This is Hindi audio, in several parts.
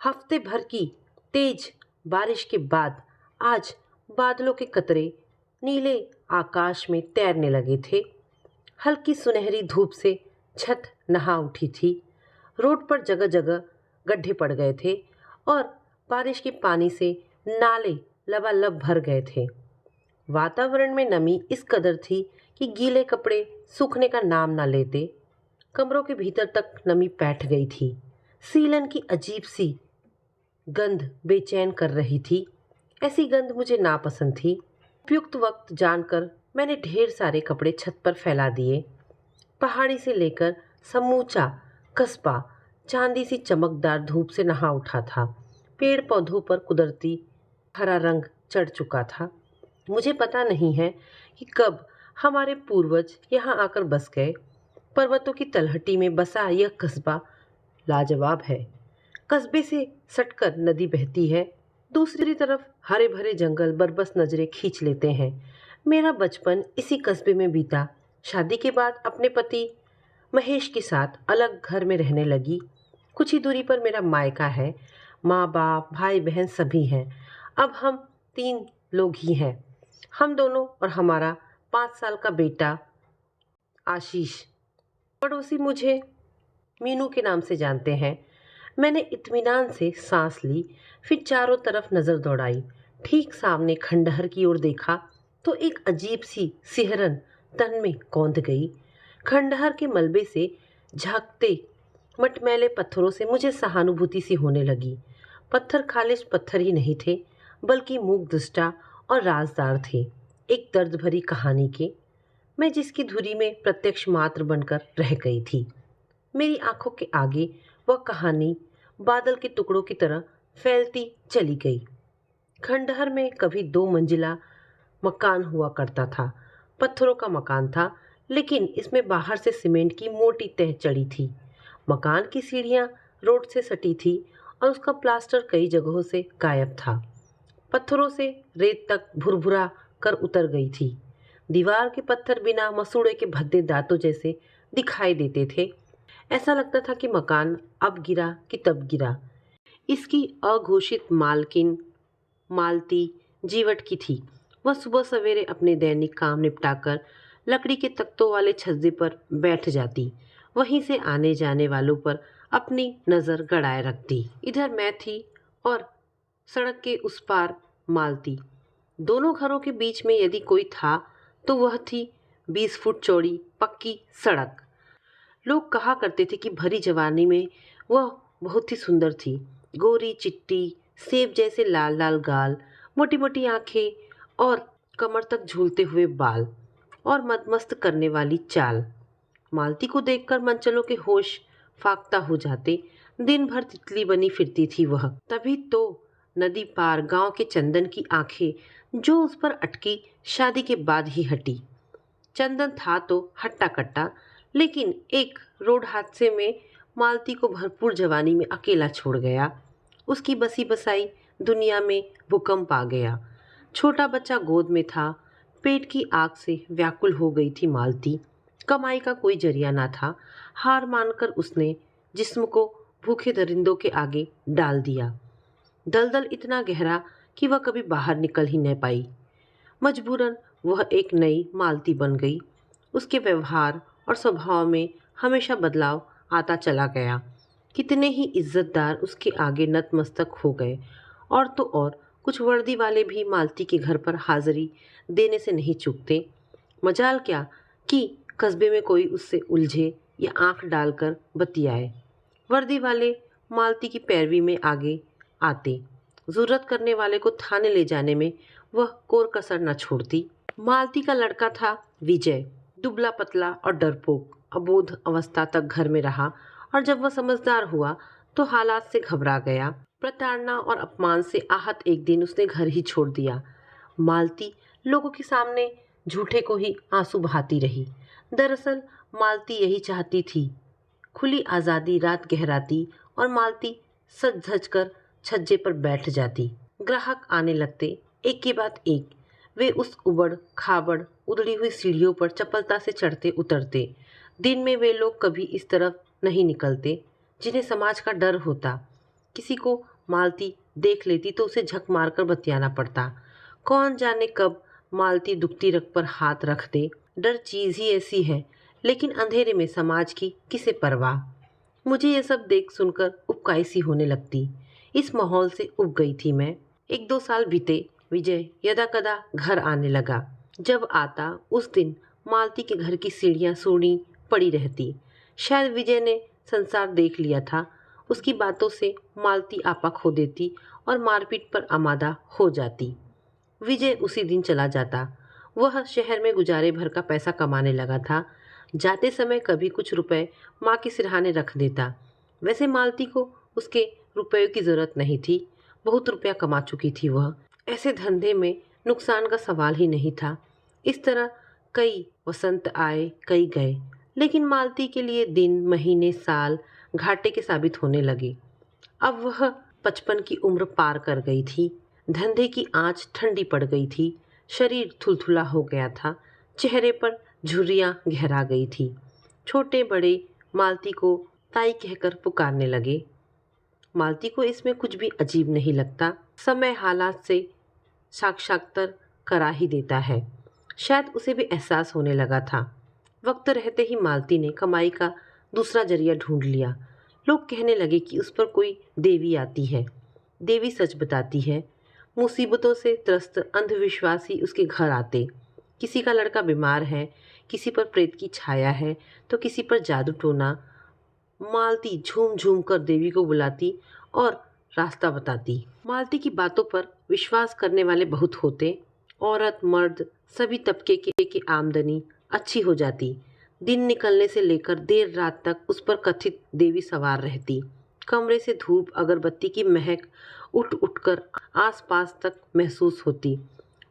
हफ्ते भर की तेज बारिश के बाद आज बादलों के कतरे नीले आकाश में तैरने लगे थे। हल्की सुनहरी धूप से छत नहा उठी थी। रोड पर जगह जगह गड्ढे पड़ गए थे और बारिश के पानी से नाले लबालब भर गए थे। वातावरण में नमी इस कदर थी कि गीले कपड़े सूखने का नाम ना लेते। कमरों के भीतर तक नमी बैठ गई थी। सीलन की अजीब सी गंध बेचैन कर रही थी। ऐसी गंध मुझे नापसंद थी। उपयुक्त वक्त जानकर मैंने ढेर सारे कपड़े छत पर फैला दिए। पहाड़ी से लेकर समूचा कस्बा चांदी सी चमकदार धूप से नहा उठा था। पेड़ पौधों पर कुदरती हरा रंग चढ़ चुका था। मुझे पता नहीं है कि कब हमारे पूर्वज यहाँ आकर बस गए। पर्वतों की तलहटी में बसा यह कस्बा लाजवाब है। कस्बे से सटकर नदी बहती है। दूसरी तरफ हरे भरे जंगल बरबस नजरें खींच लेते हैं। मेरा बचपन इसी कस्बे में बीता। शादी के बाद अपने पति महेश के साथ अलग घर में रहने लगी। कुछ ही दूरी पर मेरा मायका है। माँ बाप भाई बहन सभी हैं। अब हम 3 लोग ही हैं, हम दोनों और हमारा 5 साल का बेटा आशीष। पड़ोसी मुझे मीनू के नाम से जानते हैं। मैंने इत्मीनान से सांस ली, फिर चारों तरफ नज़र दौड़ाई। ठीक सामने खंडहर की ओर देखा तो एक अजीब सी सिहरन तन में कौंध गई। खंडहर के मलबे से झांकते मटमैले पत्थरों से मुझे सहानुभूति सी होने लगी। पत्थर खालिश पत्थर ही नहीं थे, बल्कि मूक दुष्टा और राजदार थे, एक दर्द भरी कहानी के। मैं जिसकी धुरी में प्रत्यक्ष मात्र बनकर रह गई थी। मेरी आंखों के आगे वह कहानी बादल के टुकड़ों की तरह फैलती चली गई। खंडहर में कभी 2 मंजिला मकान हुआ करता था। पत्थरों का मकान था, लेकिन इसमें बाहर से सीमेंट की मोटी तह चढ़ी थी। मकान की सीढ़ियां रोड से सटी थी और उसका प्लास्टर कई जगहों से गायब था। पत्थरों से रेत तक भुरभुरा कर उतर गई थी। दीवार के पत्थर बिना मसूड़े के भद्दे दांतों जैसे दिखाई देते थे। ऐसा लगता था कि मकान अब गिरा कि तब गिरा। इसकी अघोषित मालकिन मालती जीवट की थी। वह सुबह सवेरे अपने दैनिक काम निपटाकर लकड़ी के तख्तों वाले छज्जे पर बैठ जाती। वहीं से आने जाने वालों पर अपनी नज़र गड़ाए रखती। इधर मैं थी और सड़क के उस पार मालती। दोनों घरों के बीच में यदि कोई था तो वह थी 20 फुट चौड़ी पक्की सड़क। लोग कहा करते थे कि भरी जवानी में वह बहुत ही सुंदर थी। गोरी चिट्टी, सेब जैसे लाल लाल गाल, मोटी मोटी आंखें और कमर तक झूलते हुए बाल और मदमस्त करने वाली चाल। मालती को देखकर मनचलों के होश फाख्ता हो जाते। दिन भर तितली बनी फिरती थी वह। तभी तो नदी पार गांव के चंदन की आंखें जो उस पर अटकी शादी के बाद ही हटी। चंदन था तो हट्टा कट्टा, लेकिन एक रोड हादसे में मालती को भरपूर जवानी में अकेला छोड़ गया। उसकी बसी बसाई दुनिया में भूकंप आ गया। छोटा बच्चा गोद में था। पेट की आग से व्याकुल हो गई थी मालती। कमाई का कोई जरिया ना था। हार मानकर उसने जिस्म को भूखे दरिंदों के आगे डाल दिया। दलदल इतना गहरा कि वह कभी बाहर निकल ही न पाई। मजबूरन वह एक नई मालती बन गई। उसके व्यवहार और स्वभाव में हमेशा बदलाव आता चला गया। कितने ही इज्जतदार उसके आगे नतमस्तक हो गए। और तो और कुछ वर्दी वाले भी मालती के घर पर हाजिरी देने से नहीं चूकते। मजाल क्या कि कस्बे में कोई उससे उलझे या आंख डालकर बतियाए। वर्दी वाले मालती की पैरवी में आगे आते। जरूरत करने वाले को थाने ले जाने में वह कोर कसर न छोड़ती। मालती का लड़का था विजय, दुबला पतला और डरपोक। अबोध अवस्था तक घर में रहा और जब वह समझदार हुआ तो हालात से घबरा गया। प्रताड़ना और अपमान से आहत एक दिन उसने घर ही छोड़ दिया। मालती लोगों के सामने झूठे को ही आंसू बहाती रही। दरअसल मालती यही चाहती थी। खुली आज़ादी रात गहराती और मालती सज धज कर छज्जे पर बैठ जाती। ग्राहक आने लगते, एक के बाद एक। वे उस उबड़ खाबड़ उधड़ी हुई सीढ़ियों पर चपलता से चढ़ते उतरते। दिन में वे लोग कभी इस तरफ नहीं निकलते जिन्हें समाज का डर होता। किसी को मालती देख लेती तो उसे झक मारकर बतियाना पड़ता। कौन जाने कब मालती दुखती रग पर हाथ रख दे। डर चीज ही ऐसी है, लेकिन अंधेरे में समाज की किसे परवाह। मुझे ये सब देख सुनकर उबकाई सी होने लगती। इस माहौल से उब गई थी मैं। 1-2 साल बीते। विजय यदा कदा घर आने लगा। जब आता उस दिन मालती के घर की सीढ़ियां सूनी पड़ी रहती। शायद विजय ने संसार देख लिया था। उसकी बातों से मालती आपा खो देती और मारपीट पर आमादा हो जाती। विजय उसी दिन चला जाता। वह शहर में गुजारे भर का पैसा कमाने लगा था। जाते समय कभी कुछ रुपए माँ के सिरहाने रख देता। वैसे मालती को उसके रुपयों की जरूरत नहीं थी। बहुत रुपया कमा चुकी थी वह। ऐसे धंधे में नुकसान का सवाल ही नहीं था। इस तरह कई वसंत आए, कई गए, लेकिन मालती के लिए दिन, महीने, साल घाटे के साबित होने लगे। अब वह 55 की उम्र पार कर गई थी। धंधे की आंच ठंडी पड़ गई थी। शरीर थुलथुला हो गया था। चेहरे पर झुर्रियां गहरा गई थी। छोटे बड़े मालती को ताई कहकर पुकारने लगे। मालती को इसमें कुछ भी अजीब नहीं लगता। समय हालात से साक्षात्कार करा ही देता है। शायद उसे भी एहसास होने लगा था। वक्त रहते ही मालती ने कमाई का दूसरा जरिया ढूंढ लिया। लोग कहने लगे कि उस पर कोई देवी आती है। देवी सच बताती है। मुसीबतों से त्रस्त अंधविश्वासी उसके घर आते। किसी का लड़का बीमार है, किसी पर प्रेत की छाया है, तो किसी पर जादू टोना। मालती झूम झूम कर देवी को बुलाती और रास्ता बताती। मालती की बातों पर विश्वास करने वाले बहुत होते। औरत मर्द सभी तबके की आमदनी अच्छी हो जाती। दिन निकलने से लेकर देर रात तक उस पर कथित देवी सवार रहती। कमरे से धूप अगरबत्ती की महक उठ उठकर आसपास तक महसूस होती।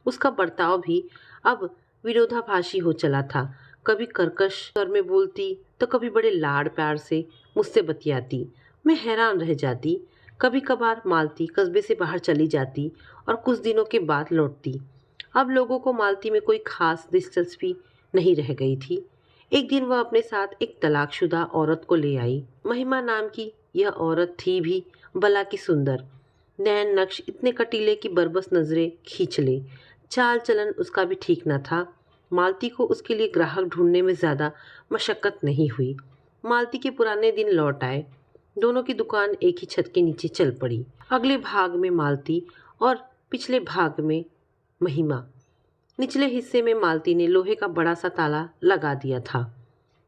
उसका बर्ताव भी अब विरोधाभासी हो चला था। कभी कर्कश स्वर में बोलती तो कभी बड़े लाड़ प्यार से मुझसे बतियाती। मैं हैरान रह जाती। कभी कभार मालती कस्बे से बाहर चली जाती और कुछ दिनों के बाद लौटती। अब लोगों को मालती में कोई खास दिलचस्पी नहीं रह गई थी। एक दिन वह अपने साथ एक तलाकशुदा औरत को ले आई। महिमा नाम की यह औरत थी भी भला की सुंदर। नैन नक्श इतने कटीले कि बरबस नजरें खींच ले। चाल चलन उसका भी ठीक न था। मालती को उसके लिए ग्राहक ढूंढने में ज़्यादा मशक्कत नहीं हुई। मालती के पुराने दिन लौट आए। दोनों की दुकान एक ही छत के नीचे चल पड़ी। अगले भाग में मालती और पिछले भाग में महिमा। निचले हिस्से में मालती ने लोहे का बड़ा सा ताला लगा दिया था।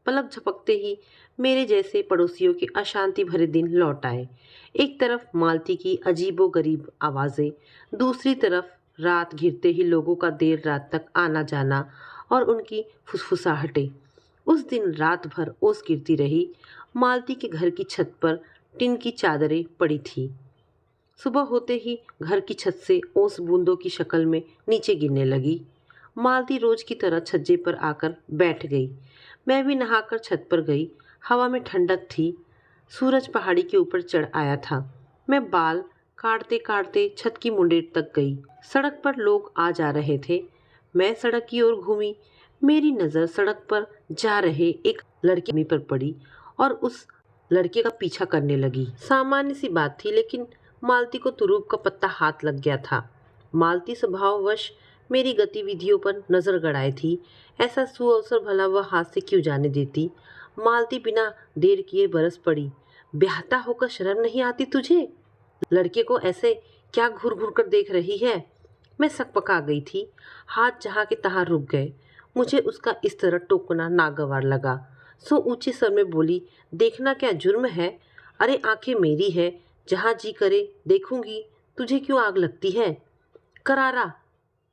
पलक झपकते ही मेरे जैसे पड़ोसियों के अशांति भरे दिन लौट आए। एक तरफ मालती की अजीबोगरीब आवाज़ें, दूसरी तरफ रात घिरते ही लोगों का देर रात तक आना जाना और उनकी फुसफुसाहटें। उस दिन रात भर ओस गिरती रही। मालती के घर की छत पर टिन की चादरें पड़ी थी। सुबह होते ही घर की छत से ओस बूंदों की शक्ल में नीचे गिरने लगी। मालती रोज की तरह छज्जे पर आकर बैठ गई। मैं भी नहाकर छत पर गई। हवा में ठंडक थी। सूरज पहाड़ी के ऊपर चढ़ आया था। मैं बाल काटते काटते छत की मुंडेर तक गई। सड़क पर लोग आ जा रहे थे। मैं सड़क की ओर घूमी। मेरी नज़र सड़क पर जा रहे एक लड़के पर पड़ी और उस लड़के का पीछा करने लगी। सामान्य सी बात थी, लेकिन मालती को तुरूप का पत्ता हाथ लग गया था। मालती स्वभाववश मेरी गतिविधियों पर नजर गड़ाए थी। ऐसा सुअवसर भला वह हाथ से क्यों जाने देती। मालती बिना देर किए बरस पड़ी। ब्याहता होकर शर्म नहीं आती तुझे? लड़के को ऐसे क्या घूर घूर कर देख रही है? मैं सकपका गई थी। हाथ जहाँ के तहाँ रुक गए। मुझे उसका इस तरह टोकना नागवार लगा। सो ऊंचे स्वर में बोली, देखना क्या जुर्म है? अरे आंखें मेरी है, जहाँ जी करे देखूंगी। तुझे क्यों आग लगती है? करारा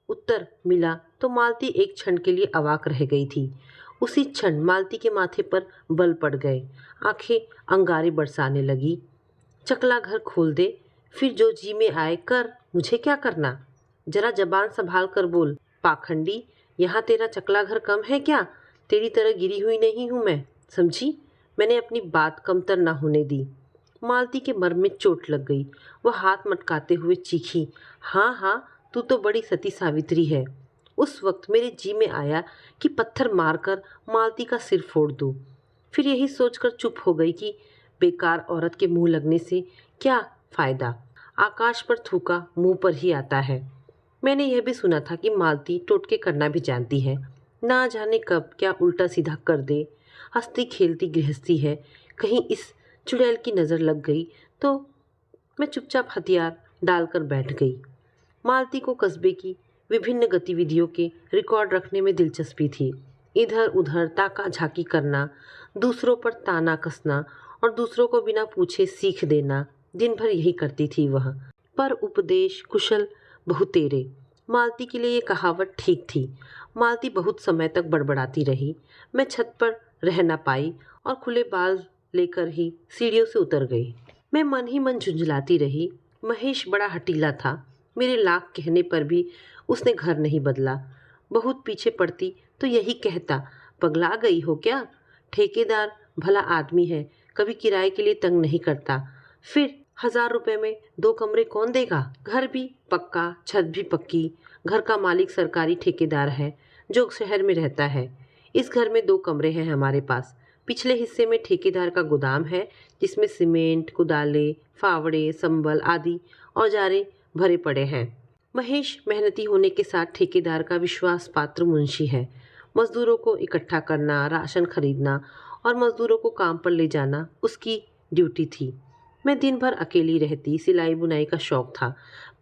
उत्तर मिला तो मालती एक क्षण के लिए अवाक रह गई थी। उसी क्षण मालती के माथे पर बल पड़ गए। आंखें अंगारे बरसाने लगी। चकला घर खोल दे, फिर जो जी में आए कर, मुझे क्या करना? जरा जबान संभाल कर बोल पाखंडी। यहाँ तेरा चकला घर कम है क्या? तेरी तरह गिरी हुई नहीं हूँ मैं, समझी? मैंने अपनी बात कमतर न होने दी। मालती के मर्म में चोट लग गई। वह हाथ मटकाते हुए चीखी, हाँ हाँ, तू तो बड़ी सती सावित्री है। उस वक्त मेरे जी में आया कि पत्थर मारकर मालती का सिर फोड़ दूं। फिर यही सोचकर चुप हो गई कि बेकार औरत के मुंह लगने से क्या फायदा। आकाश पर थूका मुंह पर ही आता है। मैंने यह भी सुना था कि मालती टोटके करना भी जानती है। ना जाने कब क्या उल्टा सीधा कर दे। हंसती खेलती गृहस्थी है, कहीं इस चुड़ैल की नज़र लग गई तो। मैं चुपचाप हथियार डालकर बैठ गई। मालती को कस्बे की विभिन्न गतिविधियों के रिकॉर्ड रखने में दिलचस्पी थी। इधर उधर ताका झाकी करना, दूसरों पर ताना कसना और दूसरों को बिना पूछे सीख देना, दिन भर यही करती थी वह। पर उपदेश कुशल बहुतेरे। मालती के लिए ये कहावत ठीक थी। मालती बहुत समय तक बड़बड़ाती रही। मैं छत पर रह न पाई और खुले बाल लेकर ही सीढ़ियों से उतर गई। मैं मन ही मन झुंझलाती रही। महेश बड़ा हठीला था। मेरे लाख कहने पर भी उसने घर नहीं बदला। बहुत पीछे पड़ती तो यही कहता, पगला गई हो क्या? ठेकेदार भला आदमी है, कभी किराए के लिए तंग नहीं करता। फिर 1000 रुपए में 2 कमरे कौन देगा? घर भी पक्का, छत भी पक्की। घर का मालिक सरकारी ठेकेदार है जो शहर में रहता है। इस घर में 2 कमरे हैं हमारे पास। पिछले हिस्से में ठेकेदार का गोदाम है जिसमें सीमेंट, कुदाले, फावड़े, संबल आदि औजारे भरे पड़े हैं। महेश मेहनती होने के साथ ठेकेदार का विश्वास पात्र मुंशी है। मजदूरों को इकट्ठा करना, राशन खरीदना और मजदूरों को काम पर ले जाना उसकी ड्यूटी थी। मैं दिन भर अकेली रहती। सिलाई बुनाई का शौक था।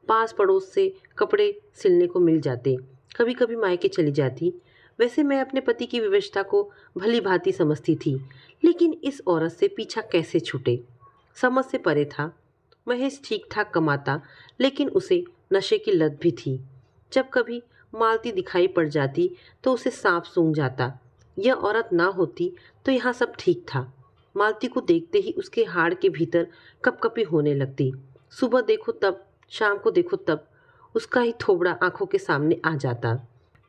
पास पड़ोस से कपड़े सिलने को मिल जाते। कभी कभी मायके चली जाती। वैसे मैं अपने पति की व्यवस्था को भली भांति समझती थी, लेकिन इस औरत से पीछा कैसे छूटे, समझ से परे था। महेश ठीक ठाक कमाता, लेकिन उसे नशे की लत भी थी। जब कभी मालती दिखाई पड़ जाती तो उसे सांप सूंघ जाता। यह औरत ना होती तो यहाँ सब ठीक था। मालती को देखते ही उसके हाड़ के भीतर कपकपी होने लगती। सुबह देखो तब, शाम को देखो तब उसका ही थोबड़ा आंखों के सामने आ जाता।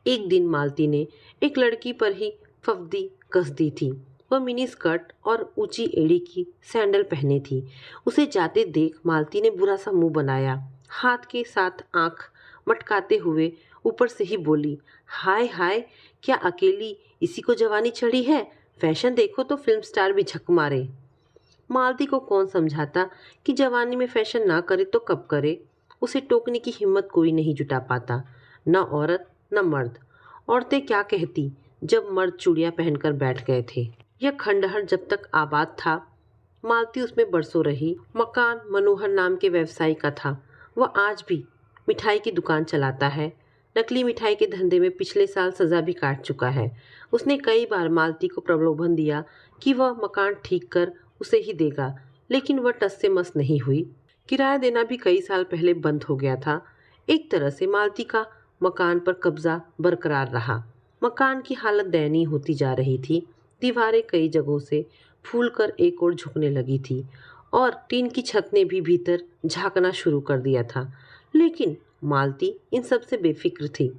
एक दिन मालती ने एक लड़की पर ही फफदी कस दी थी। वह मिनी स्कर्ट और ऊंची एड़ी की सैंडल पहने थी। उसे जाते देख मालती ने बुरा सा मुंह बनाया। हाथ के साथ आंख मटकाते हुए ऊपर से ही बोली, हाय हाय, क्या अकेली इसी को जवानी चढ़ी है? फैशन देखो तो फिल्म स्टार भी झक मारे। मालती को कौन समझाता कि जवानी में फैशन ना करे तो कब करे। उसे टोकने की हिम्मत कोई नहीं जुटा पाता, न औरत न मर्द। औरतें क्या कहती जब मर्द चूड़ियां पहनकर बैठ गए थे। यह खंडहर जब तक आबाद था, मालती उसमें बरसों रही। मकान मनोहर नाम के व्यवसायी का था। वह आज भी मिठाई की दुकान चलाता है। नकली मिठाई के धंधे में पिछले साल सजा भी काट चुका है। उसने कई बार मालती को प्रलोभन दिया कि वह मकान ठीक कर उसे ही देगा, लेकिन वह टस से मस नहीं हुई। किराया देना भी कई साल पहले बंद हो गया था। एक तरह से मालती का मकान पर कब्जा बरकरार रहा। मकान की हालत दयनीय होती जा रही थी। दीवारें कई जगहों से फूलकर एक ओर झुकने लगी थी और टीन की छत ने भी भीतर झांकना शुरू कर दिया था। लेकिन मालती इन सब से बेफिक्र थी।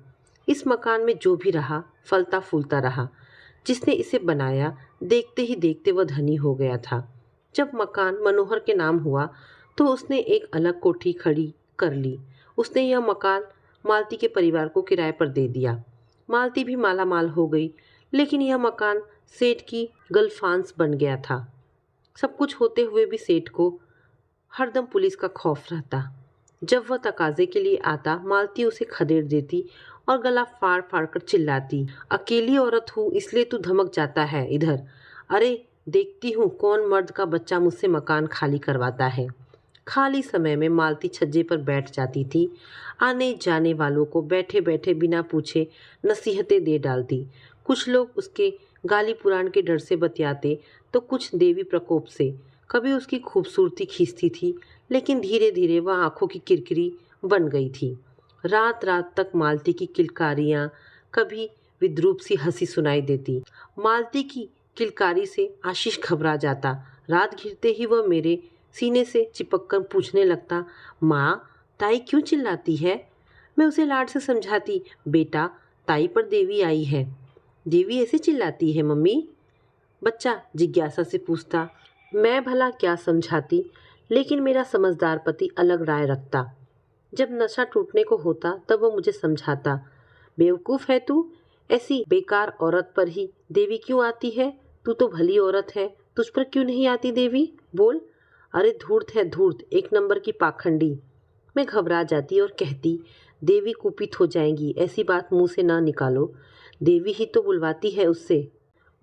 इस मकान में जो भी रहा फलता फूलता रहा। जिसने इसे बनाया, देखते ही देखते वह धनी हो गया था। जब मकान मनोहर के नाम हुआ तो उसने एक अलग कोठी खड़ी कर ली। उसने यह मकान मालती के परिवार को किराए पर दे दिया। मालती भी माला माल हो गई, लेकिन यह मकान सेठ की गलफांस बन गया था। सब कुछ होते हुए भी सेठ को हरदम पुलिस का खौफ रहता। जब वह तकाजे के लिए आता, मालती उसे खदेड़ देती और गला फाड़ फाड़ कर चिल्लाती, अकेली औरत हूँ इसलिए तू धमक जाता है इधर। अरे देखती हूँ कौन मर्द का बच्चा मुझसे मकान खाली करवाता है। खाली समय में मालती छज्जे पर बैठ जाती थी। आने जाने वालों को बैठे बैठे बिना पूछे नसीहतें दे डालती। कुछ लोग उसके गाली पुराण के डर से बतियाते तो कुछ देवी प्रकोप से। कभी उसकी खूबसूरती खींचती थी, लेकिन धीरे धीरे वह आंखों की किरकिरी बन गई थी। रात रात तक मालती की किलकारियाँ, कभी विद्रूप सी हंसी सुनाई देती। मालती की किलकारी से आशीष घबरा जाता। रात घिरते ही वह मेरे सीने से चिपक कर पूछने लगता, माँ ताई क्यों चिल्लाती है? मैं उसे लाड से समझाती, बेटा ताई पर देवी आई है। देवी ऐसे चिल्लाती है मम्मी? बच्चा जिज्ञासा से पूछता। मैं भला क्या समझाती, लेकिन मेरा समझदार पति अलग राय रखता। जब नशा टूटने को होता तब वो मुझे समझाता, बेवकूफ़ है तू, ऐसी बेकार औरत पर ही देवी क्यों आती है? तू तो भली औरत है, तुझ पर क्यों नहीं आती देवी? बोल। अरे धूर्त है धूर्त, एक नंबर की पाखंडी। मैं घबरा जाती और कहती, देवी कुपित हो जाएंगी, ऐसी बात मुंह से ना निकालो, देवी ही तो बुलवाती है उससे।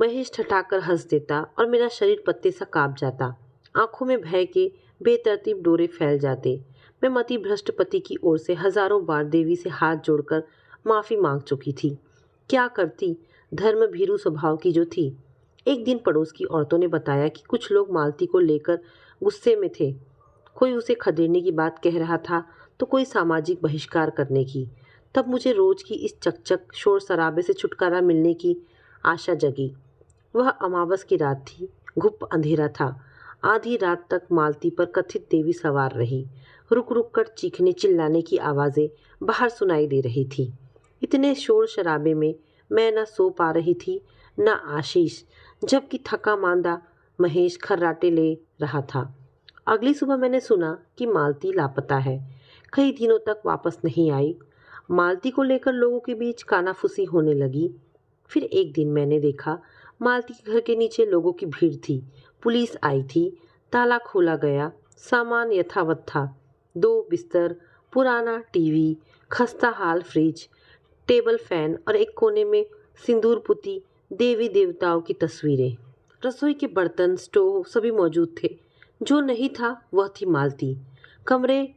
महेश ठठाकर हंस देता और मेरा शरीर पत्ते सा कांप जाता। आंखों में भय के बेतरतीब डोरे फैल जाते। मैं मति भ्रष्ट पति की ओर से हजारों बार देवी से हाथ जोड़कर माफी मांग चुकी थी। क्या करती, धर्म भीरू स्वभाव की जो थी। एक दिन पड़ोस की औरतों ने बताया कि कुछ लोग मालती को लेकर गुस्से में थे। कोई उसे खदेड़ने की बात कह रहा था तो कोई सामाजिक बहिष्कार करने की। तब मुझे रोज की इस चकचक शोर शराबे से छुटकारा मिलने की आशा जगी। वह अमावस की रात थी। घुप अंधेरा था। आधी रात तक मालती पर कथित देवी सवार रही। रुक रुक कर चीखने चिल्लाने की आवाज़ें बाहर सुनाई दे रही थी। इतने शोर शराबे में मैं न सो पा रही थी न आशीष, जबकि थका मांदा महेश खर्राटे ले रहा था। अगली सुबह मैंने सुना कि मालती लापता है, कई दिनों तक वापस नहीं आई। मालती को लेकर लोगों के बीच कानाफूसी होने लगी। फिर एक दिन मैंने देखा मालती के घर के नीचे लोगों की भीड़ थी। पुलिस आई थी। ताला खोला गया। सामान यथावत था। 2 बिस्तर, पुराना टीवी, खस्ता हाल फ्रिज, टेबल फैन और एक कोने में सिंदूर पुती देवी देवताओं की तस्वीरें। रसोई के बर्तन, स्टोव सभी मौजूद थे। जो नहीं था वह थी मालती। कमरे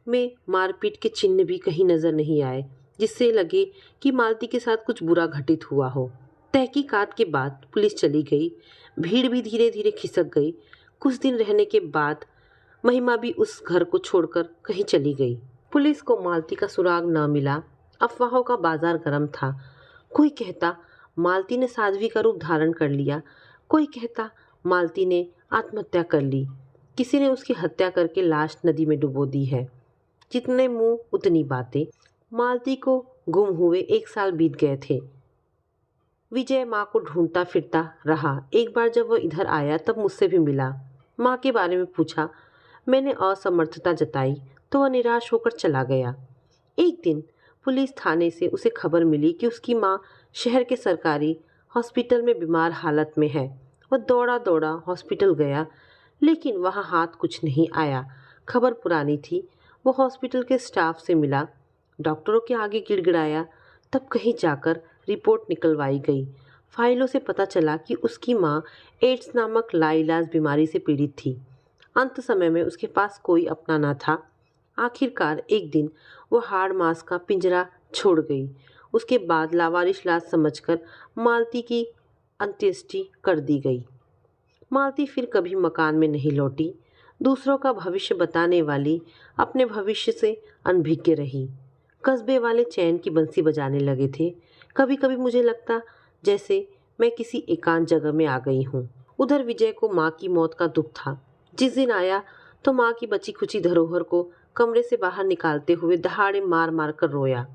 में मारपीट के चिन्ह भी कहीं नजर नहीं आए, जिससे लगे कि मालती के साथ कुछ बुरा घटित हुआ हो। तहकीकात के बाद पुलिस चली गई। भीड़ भी धीरे धीरे खिसक गई। कुछ दिन रहने के बाद महिमा भी उस घर को छोड़कर कहीं चली गई। पुलिस को मालती का सुराग न मिला। अफवाहों का बाजार गर्म था। कोई कहता मालती ने साध्वी का रूप धारण कर लिया, कोई कहता मालती ने आत्महत्या कर ली, किसी ने उसकी हत्या करके लाश नदी में डुबो दी है। जितने मुंह उतनी बातें। मालती को गुम हुए 1 साल बीत गए थे। विजय माँ को ढूंढता फिरता रहा। एक बार जब वह इधर आया तब मुझसे भी मिला। माँ के बारे में पूछा। मैंने असमर्थता जताई तो वह निराश होकर चला गया। एक दिन पुलिस थाने से उसे खबर मिली कि उसकी माँ शहर के सरकारी हॉस्पिटल में बीमार हालत में है। वह दौड़ा दौड़ा हॉस्पिटल गया, लेकिन वहाँ हाथ कुछ नहीं आया। खबर पुरानी थी। वो हॉस्पिटल के स्टाफ से मिला, डॉक्टरों के आगे गिड़गिड़ाया। तब कहीं जाकर रिपोर्ट निकलवाई गई। फाइलों से पता चला कि उसकी माँ एड्स नामक लाइलाज बीमारी से पीड़ित थी। अंत समय में उसके पास कोई अपना न था। आखिरकार एक दिन वो हाड़ मांस का पिंजरा छोड़ गई। उसके बाद लावारिश लाश समझकर मालती की अंत्येष्टि कर दी गई। मालती फिर कभी मकान में नहीं लौटी। दूसरों का भविष्य बताने वाली अपने भविष्य से अनभिज्ञ रही। कस्बे वाले चैन की बंसी बजाने लगे थे। कभी कभी मुझे लगता जैसे मैं किसी एकांत जगह में आ गई हूँ। उधर विजय को माँ की मौत का दुख था। जिस दिन आया तो माँ की बची खुची धरोहर को कमरे से बाहर निकालते हुए दहाड़े मार मार कर रोया।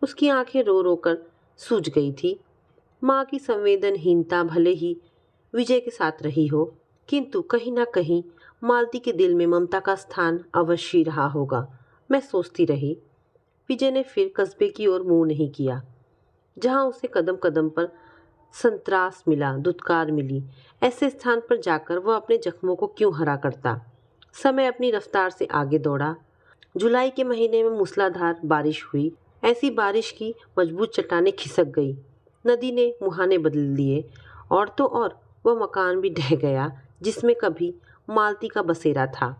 उसकी आंखें रो रो कर सूज गई थी। माँ की संवेदनहीनता भले ही विजय के साथ रही हो, किंतु कहीं ना कहीं मालती के दिल में ममता का स्थान अवश्य रहा होगा। मैं सोचती रही। विजय ने फिर कस्बे की ओर मुंह नहीं किया, जहां उसे कदम कदम पर संत्रास मिला, दुत्कार मिली। ऐसे स्थान पर जाकर वह अपने जख्मों को क्यों हरा करता। समय अपनी रफ्तार से आगे दौड़ा। जुलाई के महीने में मूसलाधार बारिश हुई। ऐसी बारिश की मजबूत चट्टानें खिसक गई। नदी ने मुहाने बदल लिए। और तो और वह मकान भी ढह गया जिसमें कभी मालती का बसेरा था।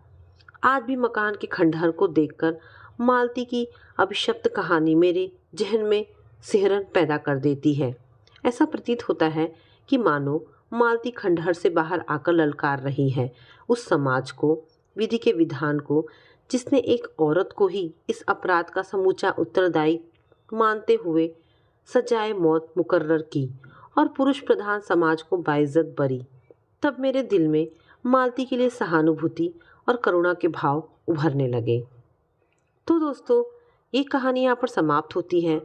आज भी मकान के खंडहर को देखकर मालती की अभिशप्त कहानी मेरे जहन में सिहरन पैदा कर देती है। ऐसा प्रतीत होता है कि मानो मालती खंडहर से बाहर आकर ललकार रही है उस समाज को, विधि के विधान को, जिसने एक औरत को ही इस अपराध का समूचा उत्तरदायी मानते हुए सजाए मौत मुकर्रर की और पुरुष प्रधान समाज को बाइज्जत बरी। तब मेरे दिल में मालती के लिए सहानुभूति और करुणा के भाव उभरने लगे। तो दोस्तों, ये कहानी यहाँ पर समाप्त होती है।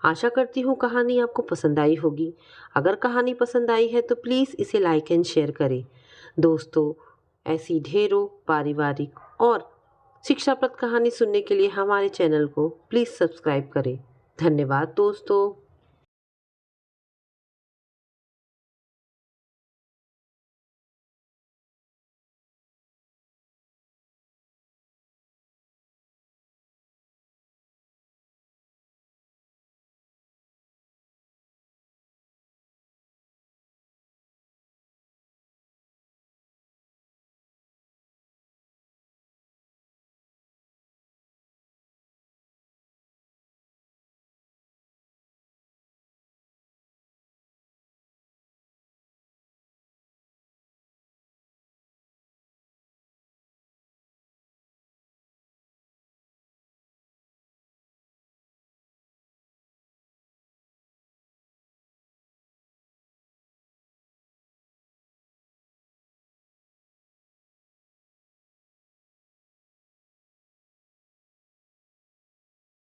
आशा करती हूँ कहानी आपको पसंद आई होगी। अगर कहानी पसंद आई है तो प्लीज़ इसे लाइक एंड शेयर करें। दोस्तों, ऐसी ढेरों पारिवारिक और शिक्षाप्रद कहानी सुनने के लिए हमारे चैनल को प्लीज़ सब्सक्राइब करें। धन्यवाद दोस्तों।